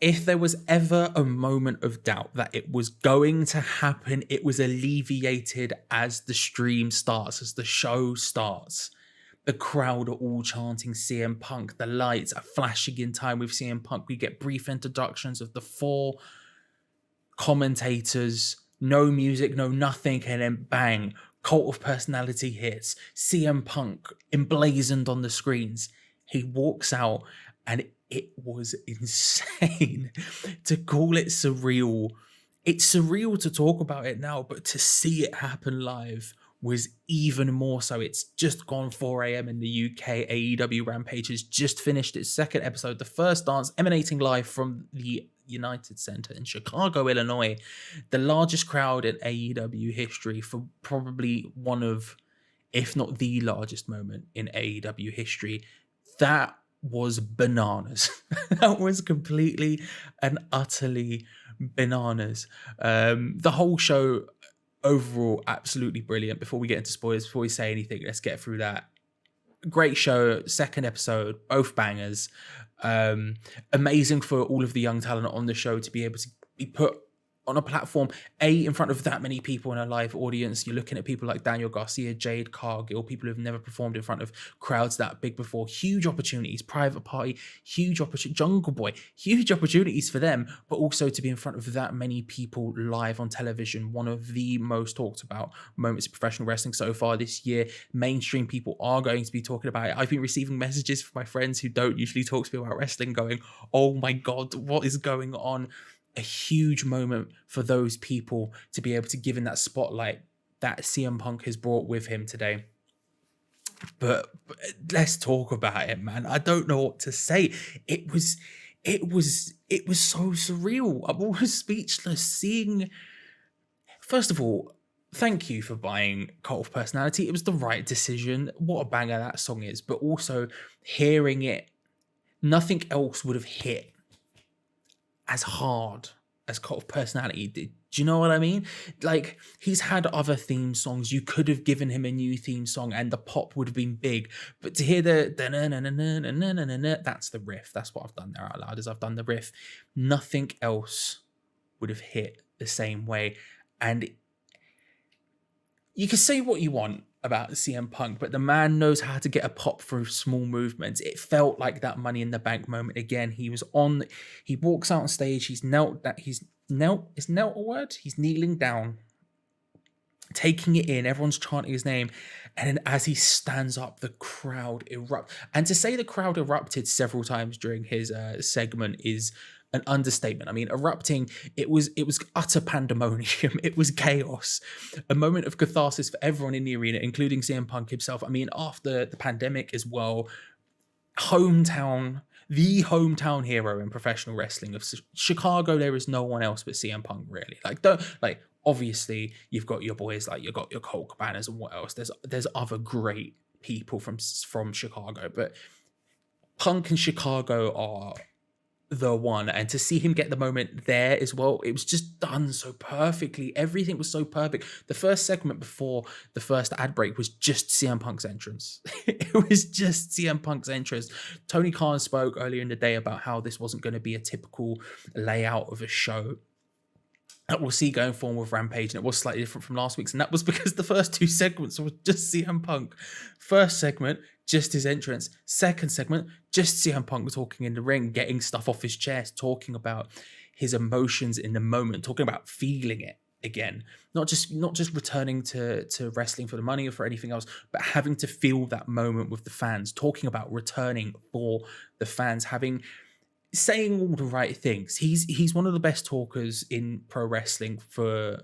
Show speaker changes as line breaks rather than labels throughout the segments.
if there was ever a moment of doubt that it was going to happen, it was alleviated as the stream starts, as the show starts. The crowd are all chanting CM Punk. The lights are flashing in time with CM Punk. We get brief introductions of the 4 commentators, no music, no nothing, and then bang, Cult of Personality hits. CM Punk emblazoned on the screens. He walks out, and it was insane. To call it surreal, it's surreal to talk about it now, but to see it happen live was even more so. It's just gone 4 a.m. in the UK. AEW Rampage has just finished its 2nd episode, the first dance, emanating live from the United Center in Chicago, Illinois. The largest crowd in AEW history for probably one of, if not the largest moment in AEW history. That was bananas. That was completely and utterly bananas. The whole show overall, absolutely brilliant. Before we get into spoilers, before we say anything, let's get through that. Great show, 2nd episode, both bangers. Amazing for all of the young talent on the show to be able to be put on a platform, in front of that many people in a live audience. You're looking at people like Daniel Garcia, Jade Cargill, people who've never performed in front of crowds that big before. Huge opportunities. Private Party, huge opportunity. Jungle Boy, huge opportunities for them, but also to be in front of that many people live on television. One of the most talked about moments of professional wrestling so far this year. Mainstream people are going to be talking about it. I've been receiving messages from my friends who don't usually talk to me about wrestling going, oh my God, what is going on? A huge moment for those people to be able to give in that spotlight that CM Punk has brought with him today. But let's talk about it, man. I don't know what to say. It was so surreal. I was speechless seeing. First of all, thank you for buying Cult of Personality. It was the right decision. What a banger that song is. But also hearing it, nothing else would have hit as hard as Cult of Personality did. Do you know what I mean? Like, he's had other theme songs. You could have given him a new theme song and the pop would have been big. But to hear that's the riff. That's what I've done there out loud, is I've done the riff. Nothing else would have hit the same way. And you can say what you want about CM Punk, but the man knows how to get a pop through small movements. It felt like that Money in the Bank moment again. He walks out on stage, he's knelt a word? He's kneeling down, taking it in, everyone's chanting his name, and then as he stands up, the crowd erupts. And to say the crowd erupted several times during his segment is an understatement. I mean, erupting, it was utter pandemonium. It was chaos. A moment of catharsis for everyone in the arena, including CM Punk himself. I mean, after the pandemic as well, the hometown hero in professional wrestling of Chicago, there is no one else but CM Punk, really. Obviously, you've got your boys, like you've got your Colt Cabanas and what else. There's other great people from Chicago, but Punk and Chicago are the one. And to see him get the moment there as well, it was just done so perfectly. Everything was so perfect. The first segment before the first ad break was just CM Punk's entrance. It was just CM Punk's entrance. Tony Khan spoke earlier in the day about how this wasn't going to be a typical layout of a show that we'll see going forward with Rampage, and it was slightly different from last week's, and that was because the first 2 segments were just CM Punk. First segment, just his entrance. Second segment, just CM Punk talking in the ring, getting stuff off his chest, talking about his emotions in the moment, talking about feeling it again. Not just returning to wrestling for the money or for anything else, but having to feel that moment with the fans, talking about returning for the fans, saying all the right things. He's one of the best talkers in pro wrestling for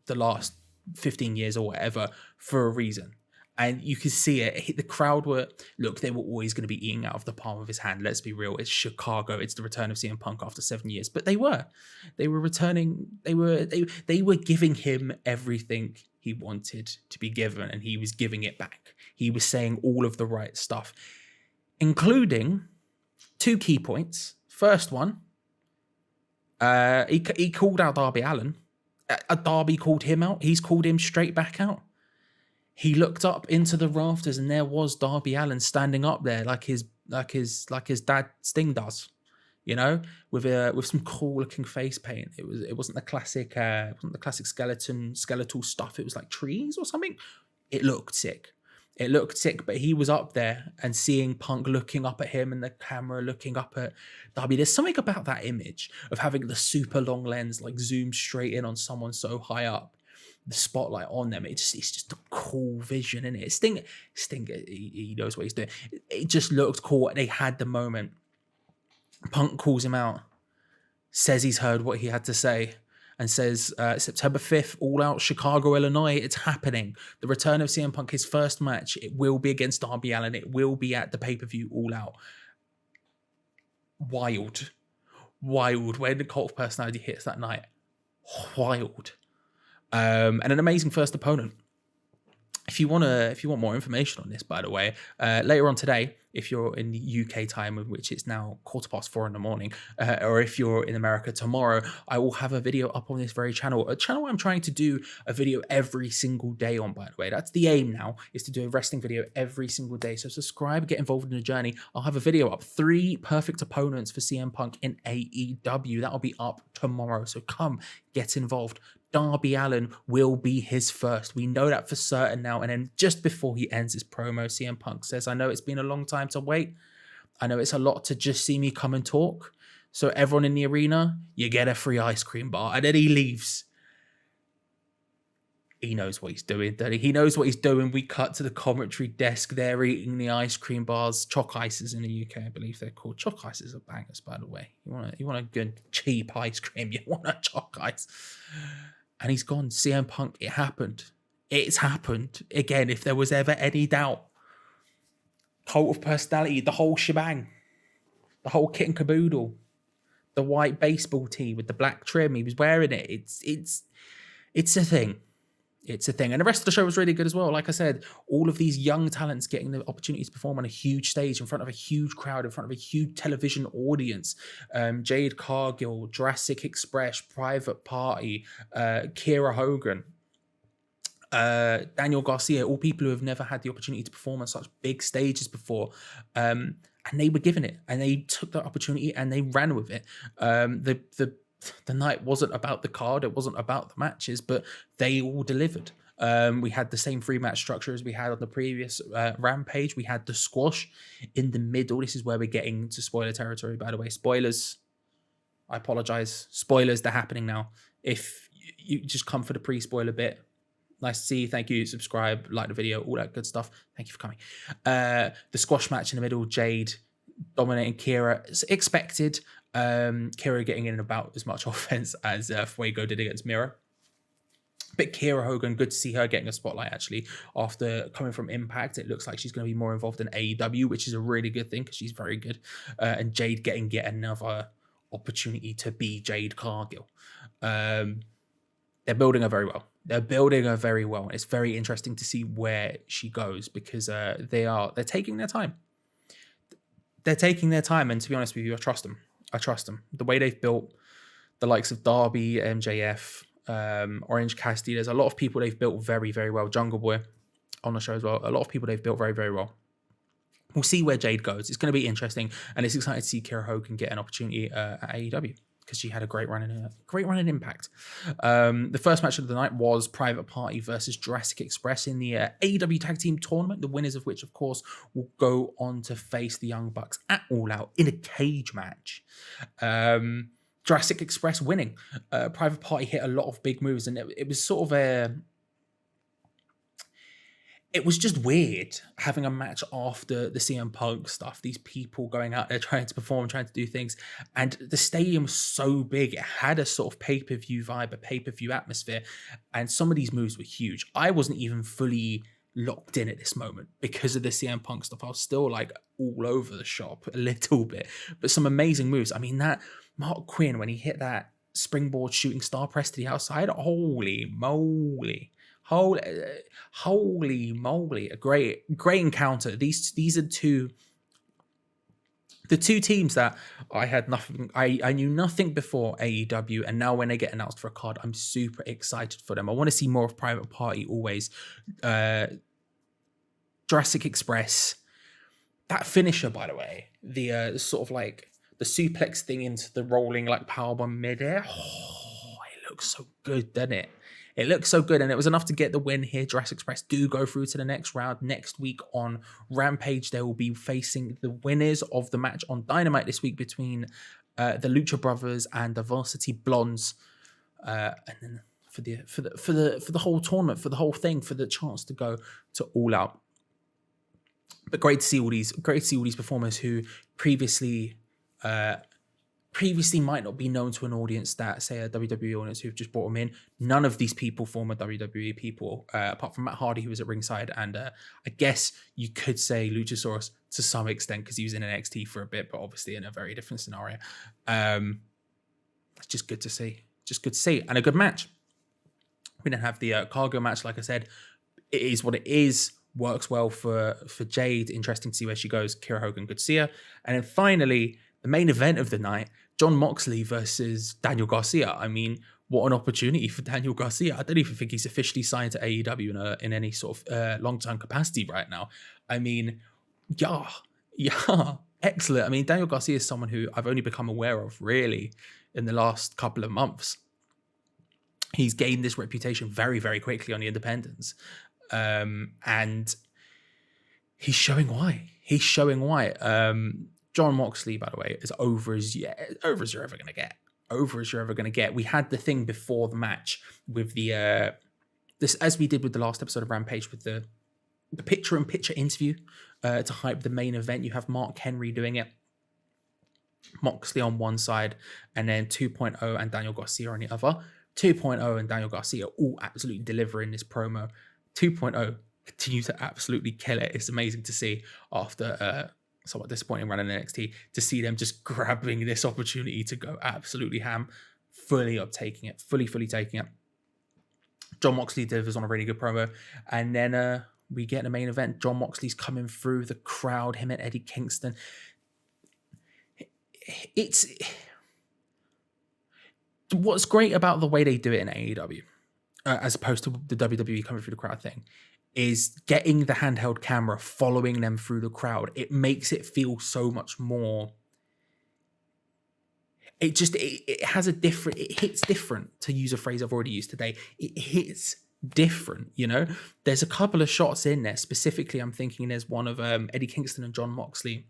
the last 15 years or whatever, for a reason. And you can see it. The crowd they were always going to be eating out of the palm of his hand. Let's be real. It's Chicago. It's the return of CM Punk after 7 years. But they were returning. They were giving him everything he wanted to be given, and he was giving it back. He was saying all of the right stuff, including 2 key points. First one, he called out Darby Allin. Darby called him out. He's called him straight back out. He looked up into the rafters, and there was Darby Allin standing up there like his dad Sting does. with some cool looking face paint. It wasn't the classic skeletal stuff. It was like trees or something. It looked sick. But he was up there, and seeing Punk looking up at him and the camera looking up at Darby, there's something about that image of having the super long lens like zoomed straight in on someone so high up, the spotlight on them. It's just a cool vision, isn't it? Sting, he knows what he's doing. It just looked cool. They had the moment. Punk calls him out, says he's heard what he had to say, and says, September 5th, All Out, Chicago, Illinois, it's happening. The return of CM Punk, his first match, it will be against Darby Allin. It will be at the pay-per-view All Out. Wild. When the Cult of Personality hits that night. Wild. And an amazing first opponent. If you want more information on this, by the way, later on today, if you're in the UK time, which it's now 4:15 in the morning, or if you're in America tomorrow, I will have a video up on this very channel. A channel I'm trying to do a video every single day on, by the way. That's the aim now, is to do a wrestling video every single day. So subscribe, get involved in the journey. I'll have a video up, 3 perfect opponents for CM Punk in AEW. That'll be up tomorrow. So come get involved. Darby Allin will be his first. We know that for certain now. And then just before he ends his promo, CM Punk says, I know it's been a long time to wait. I know it's a lot to just see me come and talk. So everyone in the arena, you get a free ice cream bar. And then he leaves. He knows what he's doing, doesn't he? He knows what he's doing. We cut to the commentary desk. They're eating the ice cream bars. Chalk ices in the UK, I believe they're called. Chalk ices are bangers, by the way. You want a good cheap ice cream. You want a chalk ice. And he's gone. CM Punk, it happened. It's happened. Again, if there was ever any doubt. Cult of Personality, the whole shebang. The whole kit and caboodle. The white baseball tee with the black trim. He was wearing it. It's a thing. It's a thing. And the rest of the show was really good as well. Like I said, all of these young talents getting the opportunity to perform on a huge stage in front of a huge crowd, in front of a huge television audience. Jade Cargill, Jurassic Express, Private Party, Kiera Hogan, Daniel Garcia, all people who have never had the opportunity to perform on such big stages before. And they were given it, and they took that opportunity and they ran with it. The night wasn't about the card, it wasn't about the matches, but they all delivered. We had the same 3-match structure as we had on the previous Rampage. We had the squash in the middle. This is where we're getting to spoiler territory, by the way. Spoilers. I apologize. Spoilers, they're happening now. If you just come for the pre-spoiler bit, nice to see you. Thank you. Subscribe, like the video, all that good stuff. Thank you for coming. The squash match in the middle, Jade dominating Kiera. It's expected. Kiera getting in about as much offense as Fuego did against Miro. But Kiera Hogan, good to see her getting a spotlight actually. After coming from Impact, it looks like she's going to be more involved in AEW, which is a really good thing because she's very good. And Jade getting yet another opportunity to be Jade Cargill. They're building her very well. And it's very interesting to see where she goes because they're taking their time. And to be honest with you, I trust them. The way they've built the likes of Darby, MJF, Orange Cassidy, there's a lot of people they've built very, very well. Jungle Boy on the show as well. A lot of people they've built very, very well. We'll see where Jade goes. It's going to be interesting, and it's exciting to see Kiera Hogan get an opportunity at AEW because she had a great run in Impact. The first match of the night was Private Party versus Jurassic Express in the AEW Tag Team Tournament, the winners of which, of course, will go on to face the Young Bucks at All Out in a cage match. Jurassic Express winning. Private Party hit a lot of big moves, and it was sort of it was just weird having a match after the CM Punk stuff. These people going out there trying to perform, trying to do things. And the stadium was so big. It had a sort of pay-per-view vibe, a pay-per-view atmosphere. And some of these moves were huge. I wasn't even fully locked in at this moment because of the CM Punk stuff. I was still like all over the shop a little bit. But some amazing moves. I mean, that Mark Quinn, when he hit that springboard shooting star press to the outside, holy moly. Holy moly, a great encounter. These are the two teams that I had nothing. I knew nothing before AEW, and now when they get announced for a card, I'm super excited for them. I want to see more of Private Party always. Jurassic Express, that finisher, by the way, the sort of like the suplex thing into the rolling like powerbomb midair. Oh, it looks so good, doesn't it? It looks so good, and it was enough to get the win here. Jurassic Express do go through to the next round. Next week on Rampage, they will be facing the winners of the match on Dynamite this week between the Lucha Brothers and the Varsity Blondes, and then for the whole tournament, for the whole thing, for the chance to go to All Out. But great to see all these performers who previously might not be known to an audience that, say, a WWE audience who've just brought them in. None of these people former WWE people, apart from Matt Hardy, who was at ringside, and I guess you could say Luchasaurus to some extent because he was in NXT for a bit, but obviously in a very different scenario. It's just good to see. And a good match. We didn't have the Cargo match, like I said. It is what it is. Works well for Jade. Interesting to see where she goes. Kiera Hogan, good to see her. And then finally, the main event of the night, Jon Moxley versus Daniel Garcia. I mean, what an opportunity for Daniel Garcia. I don't even think he's officially signed to AEW in any sort of long-term capacity right now. I mean, yeah, excellent. I mean, Daniel Garcia is someone who I've only become aware of really in the last couple of months. He's gained this reputation very, very quickly on the independents. And he's showing why. Jon Moxley, by the way, is over as you're ever going to get. We had the thing before the match with the this, as we did with the last episode of Rampage, with the picture-in-picture interview to hype the main event. You have Mark Henry doing it, Moxley on one side, and then 2.0 and Daniel Garcia on the other. 2.0 and Daniel Garcia all absolutely delivering this promo. 2.0 continue to absolutely kill it. It's amazing to see after somewhat disappointing run in NXT to see them just grabbing this opportunity to go absolutely ham, fully taking it. Jon Moxley delivers on a really good promo, and then we get the main event. Jon Moxley's coming through the crowd, him and Eddie Kingston. It's what's great about the way they do it in AEW, as opposed to the WWE coming through the crowd thing, is getting the handheld camera following them through the crowd. It makes it feel so much more. It has a different. It hits different, to use a phrase I've already used today. It hits different, you know. There's a couple of shots in there. Specifically, I'm thinking there's one of Eddie Kingston and Jon Moxley.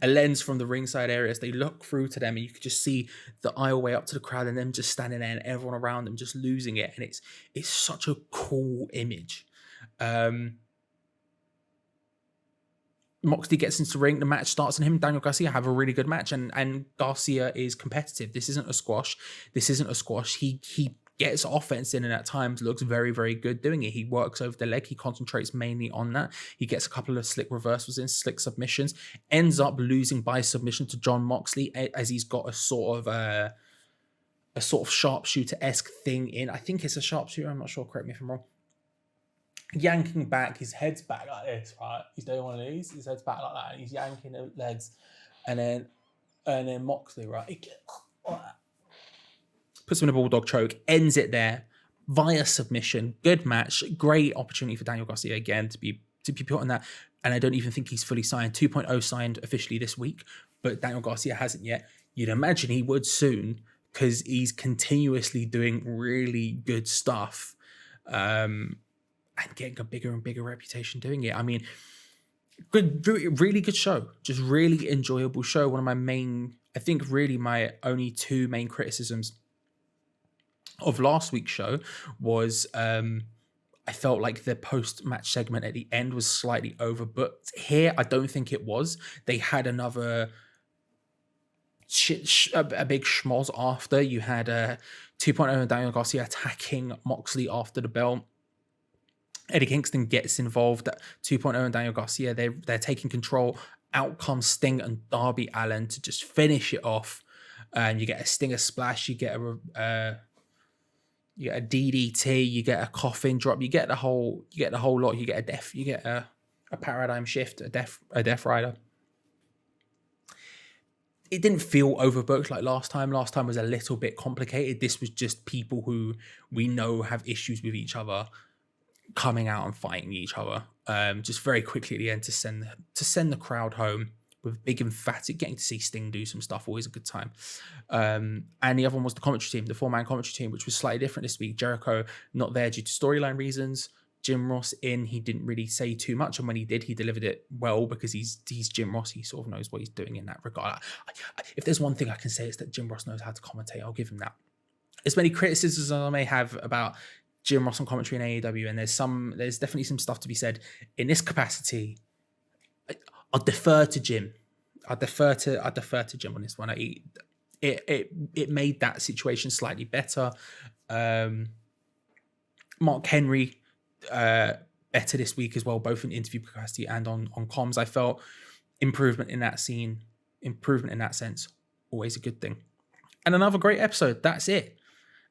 A lens from the ringside areas, they look through to them and you could just see the aisleway up to the crowd and them just standing there and everyone around them just losing it, and it's such a cool image. Moxley gets into the ring, the match starts, and him and Daniel Garcia have a really good match, and Garcia is competitive. This isn't a squash. He gets offense in and at times looks very, very good doing it. He works over the leg. He concentrates mainly on that. He gets a couple of slick reversals in, slick submissions, ends up losing by submission to Jon Moxley as he's got a sort of sharpshooter-esque thing in. I think it's a sharpshooter. I'm not sure. Correct me if I'm wrong. Yanking back, his head's back like this, right? He's doing one of these. His head's back like that, and he's yanking the legs, and then Moxley, right? He gets like that. Puts him in a bulldog choke, ends it there via submission. Good match, great opportunity for Daniel Garcia again to be put on that. And I don't even think he's fully signed. 2.0 signed officially this week, but Daniel Garcia hasn't yet. You'd imagine he would soon because he's continuously doing really good stuff and getting a bigger and bigger reputation doing it. I mean, good, really good show. Just really enjoyable show. One of my main, I think really my only two main criticisms of last week's show was I felt like the post-match segment at the end was slightly overbooked. Here, I don't think it was. They had another a big schmoz after. You had 2.0 and Daniel Garcia attacking Moxley after the bell. Eddie Kingston gets involved at 2.0 and Daniel Garcia. They're taking control. Out comes Sting and Darby Allin to just finish it off. And you get a Stinger splash. You get a DDT, you get a coffin drop, you get the whole lot. You get a paradigm shift, a death rider. It didn't feel overbooked like last time. Last time was a little bit complicated. This was just people who we know have issues with each other coming out and fighting each other. Just very quickly at the end to send the crowd home. with big emphatic. Getting to see Sting do some stuff, always a good time. And the other one was the commentary team, the 4-man commentary team, which was slightly different this week. Jericho not there due to storyline reasons. Jim Ross in, he didn't really say too much, and when he did, he delivered it well because he's Jim Ross. He sort of knows what he's doing in that regard. If there's one thing I can say, it's that Jim Ross knows how to commentate. I'll give him that. As many criticisms as I may have about Jim Ross on commentary in AEW, and there's definitely some stuff to be said in this capacity. I'll defer to Jim. I defer to Jim on this one. It made that situation slightly better. Mark Henry better this week as well, both in interview capacity and on comms. I felt improvement in that scene, improvement in that sense. Always a good thing. And another great episode. That's it.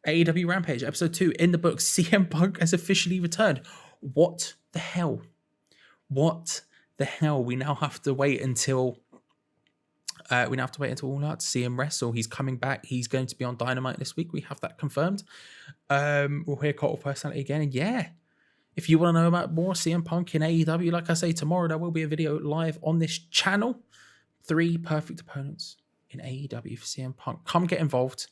AEW Rampage episode 2 in the books. CM Punk has officially returned. What the hell? What the hell? We now have to wait until All Out to see him wrestle. He's coming back. He's going to be on Dynamite this week. We have that confirmed. We'll hear Cult of Personality again. And yeah, if you want to know about more CM Punk in AEW, like I say, tomorrow there will be a video live on this channel. 3 perfect opponents in AEW for CM Punk. Come get involved.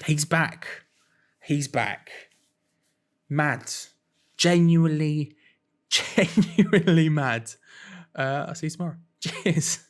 He's back. He's back. Mad. Genuinely mad. I'll see you tomorrow. Cheers.